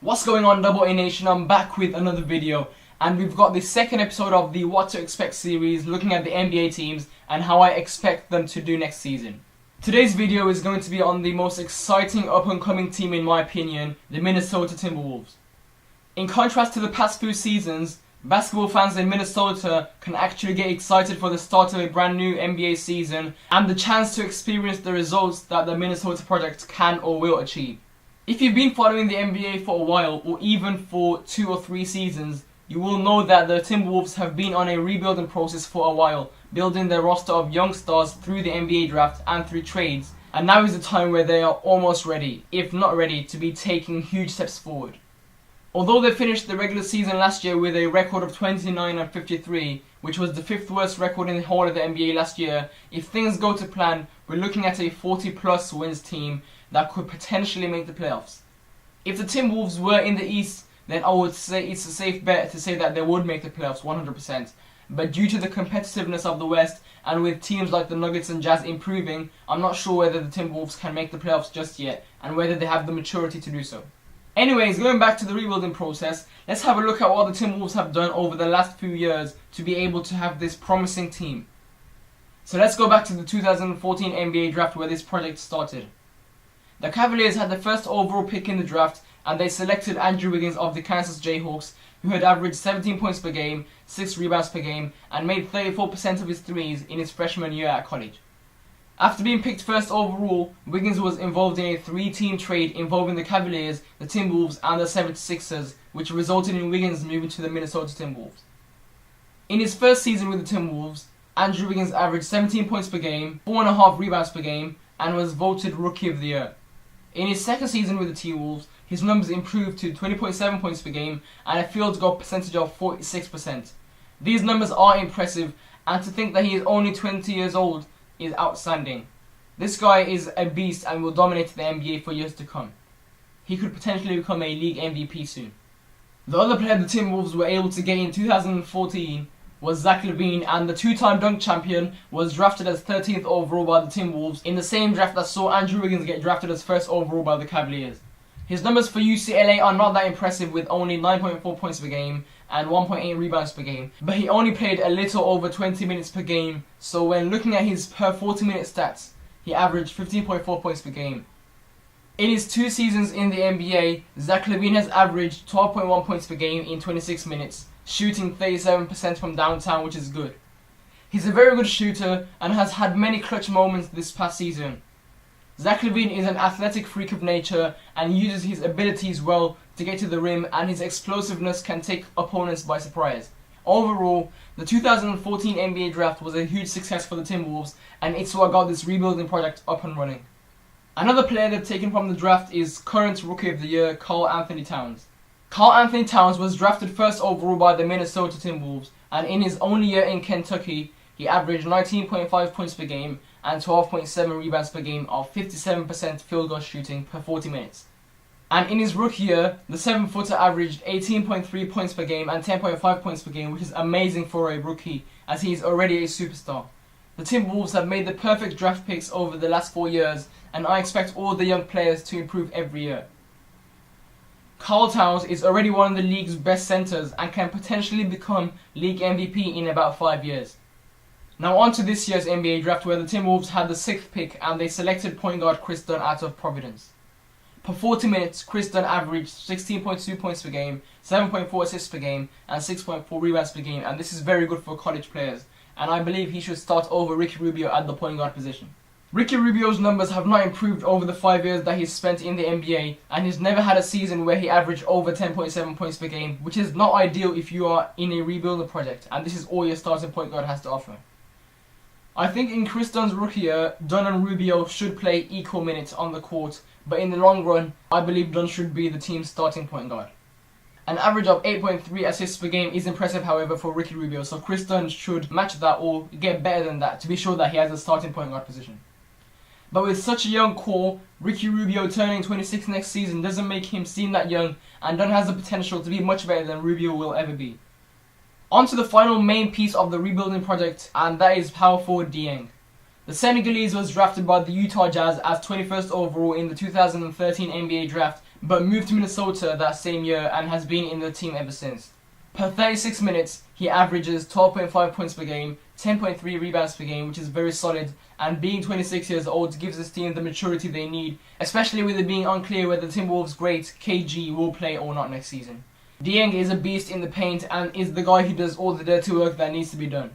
What's going on, Double A Nation? I'm back with another video, and we've got the second episode of the What to Expect series, looking at the NBA teams and how I expect them to do next season. Today's video is going to be on the most exciting up-and-coming team in my opinion, the Minnesota Timberwolves. In contrast to the past few seasons, basketball fans in Minnesota can actually get excited for the start of a brand new NBA season and the chance to experience the results that the Minnesota project can or will achieve. If you've been following the NBA for a while, or even for 2 or 3 seasons, you will know that the Timberwolves have been on a rebuilding process for a while, building their roster of young stars through the NBA draft and through trades, and now is the time where they are almost ready, if not ready, to be taking huge steps forward. Although they finished the regular season last year with a record of 29-53, which was the 5th worst record in the whole of the NBA last year, if things go to plan, we're looking at a 40+ wins team that could potentially make the playoffs. If the Timberwolves were in the East, then I would say it's a safe bet to say that they would make the playoffs 100%. But due to the competitiveness of the West, and with teams like the Nuggets and Jazz improving, I'm not sure whether the Timberwolves can make the playoffs just yet, and whether they have the maturity to do so. Anyways, going back to the rebuilding process, let's have a look at what the Timberwolves have done over the last few years to be able to have this promising team. So let's go back to the 2014 NBA draft where this project started. The Cavaliers had the first overall pick in the draft, and they selected Andrew Wiggins of the Kansas Jayhawks, who had averaged 17 points per game, 6 rebounds per game, and made 34% of his threes in his freshman year at college. After being picked first overall, Wiggins was involved in a 3-team trade involving the Cavaliers, the Timberwolves, and the 76ers, which resulted in Wiggins moving to the Minnesota Timberwolves. In his first season with the Timberwolves, Andrew Wiggins averaged 17 points per game, 4.5 rebounds per game, and was voted Rookie of the Year. In his second season with the T-Wolves, his numbers improved to 20.7 points per game and a field goal percentage of 46%. These numbers are impressive, and to think that he is only 20 years old is outstanding. This guy is a beast and will dominate the NBA for years to come. He could potentially become a league MVP soon. The other player the Timberwolves were able to get in 2014 was Zach LaVine, and the 2-time dunk champion was drafted as 13th overall by the Timberwolves in the same draft that saw Andrew Wiggins get drafted as 1st overall by the Cavaliers. His numbers for UCLA are not that impressive, with only 9.4 points per game and 1.8 rebounds per game, but he only played a little over 20 minutes per game, so when looking at his per 40-minute stats, he averaged 15.4 points per game. In his 2 seasons in the NBA, Zach LaVine has averaged 12.1 points per game in 26 minutes, shooting 37% from downtown, which is good. He's a very good shooter and has had many clutch moments this past season. Zach LaVine is an athletic freak of nature and uses his abilities well to get to the rim, and his explosiveness can take opponents by surprise. Overall, the 2014 NBA draft was a huge success for the Timberwolves, and it's what got this rebuilding project up and running. Another player they've taken from the draft is current Rookie of the Year, Karl-Anthony Towns. Karl-Anthony Towns was drafted first overall by the Minnesota Timberwolves, and in his only year in Kentucky, he averaged 19.5 points per game and 12.7 rebounds per game of 57% field goal shooting per 40 minutes. And in his rookie year, the 7-footer averaged 18.3 points per game and 10.5 points per game, which is amazing for a rookie, as he is already a superstar. The Timberwolves have made the perfect draft picks over the last 4 years, and I expect all the young players to improve every year. Karl Towns is already one of the league's best centers and can potentially become league MVP in about 5 years. Now on to this year's NBA draft, where the Timberwolves had the 6th pick and they selected point guard Chris Dunn out of Providence. Per 40 minutes, Chris Dunn averaged 16.2 points per game, 7.4 assists per game, and 6.4 rebounds per game, and this is very good for college players, and I believe he should start over Ricky Rubio at the point guard position. Ricky Rubio's numbers have not improved over the 5 years that he's spent in the NBA, and he's never had a season where he averaged over 10.7 points per game, which is not ideal if you are in a rebuilding project, and this is all your starting point guard has to offer. I think in Chris Dunn's rookie year, Dunn and Rubio should play equal minutes on the court, but in the long run, I believe Dunn should be the team's starting point guard. An average of 8.3 assists per game is impressive, however, for Ricky Rubio, so Chris Dunn should match that or get better than that to be sure that he has a starting point guard position. But with such a young core, Ricky Rubio turning 26 next season doesn't make him seem that young, and Dunn has the potential to be much better than Rubio will ever be. On to the final main piece of the rebuilding project, and that is power forward Dieng. The Senegalese was drafted by the Utah Jazz as 21st overall in the 2013 NBA draft but moved to Minnesota that same year and has been in the team ever since. Per 36 minutes, he averages 12.5 points per game, 10.3 rebounds per game, which is very solid, and being 26 years old gives this team the maturity they need, especially with it being unclear whether the Timberwolves' great KG will play or not next season. Dieng is a beast in the paint and is the guy who does all the dirty work that needs to be done.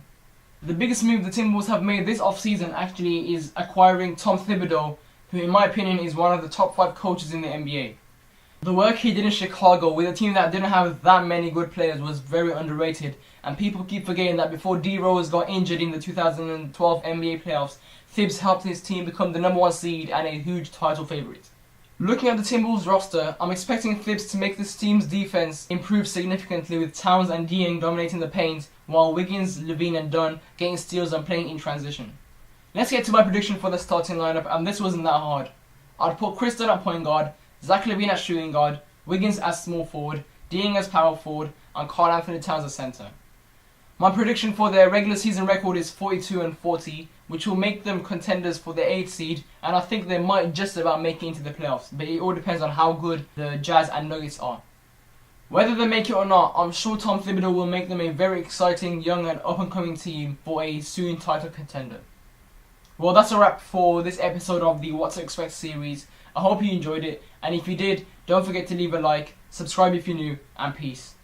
The biggest move the Timberwolves have made this offseason actually is acquiring Tom Thibodeau, who in my opinion is one of the top 5 coaches in the NBA. The work he did in Chicago with a team that didn't have that many good players was very underrated, and people keep forgetting that before D Rose got injured in the 2012 NBA playoffs, Thibs helped his team become the number 1 seed and a huge title favourite. Looking at the Timberwolves roster, I'm expecting Thibs to make this team's defense improve significantly with Towns and Dieng dominating the paint, while Wiggins, Levine and Dunn getting steals and playing in transition. Let's get to my prediction for the starting lineup, and this wasn't that hard. I'd put Chris Dunn at point guard, Zach LaVine at shooting guard, Wiggins as small forward, Dieng as power forward, and Karl Anthony Towns as centre. My prediction for their regular season record is 42-40, which will make them contenders for the 8th seed, and I think they might just about make it into the playoffs, but it all depends on how good the Jazz and Nuggets are. Whether they make it or not, I'm sure Tom Thibodeau will make them a very exciting, young and up-and-coming team for a soon title contender. Well, that's a wrap for this episode of the What to Expect series. I hope you enjoyed it, and if you did, don't forget to leave a like, subscribe if you're new, and peace.